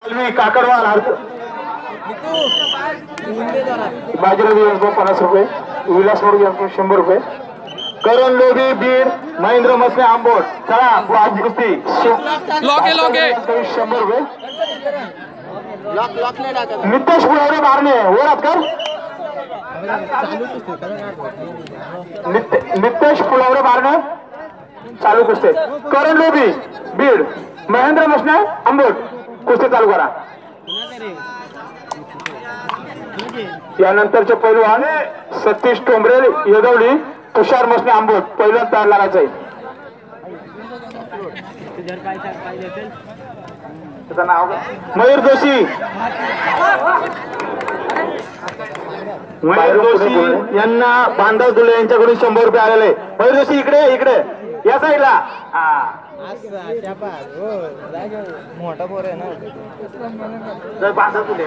काकडवाल बाजीराव यांको 50 रुपये, विलास मोड यांको 100 रुपये, करण लोभी बीड, महेंद्र मसने आंबोट. चला आज कुस्ती लॉके 100 रुपये. नितेश फुलवरे मारणे वरात कर. नितेश फुलवरे मारणे चालू कुस्ती. करण लोभी बीड, महेंद्र मसने आंबोट कुस्ती चालू करा. यानंतरचे पैलवान सतीश टोंबरे यदवली, तुषार मसने आंबोट पहिल्यांदा तयार लागायचं आहे. त्याचं नाव मयूर जोशी. मयूर जोशी यांना बांधव दुले यांच्याकडून 100 रुपये आलेले. मयूर जोशी इकडे इकडे या साईडला. मोठा पोर आहे ना. बांधव दुले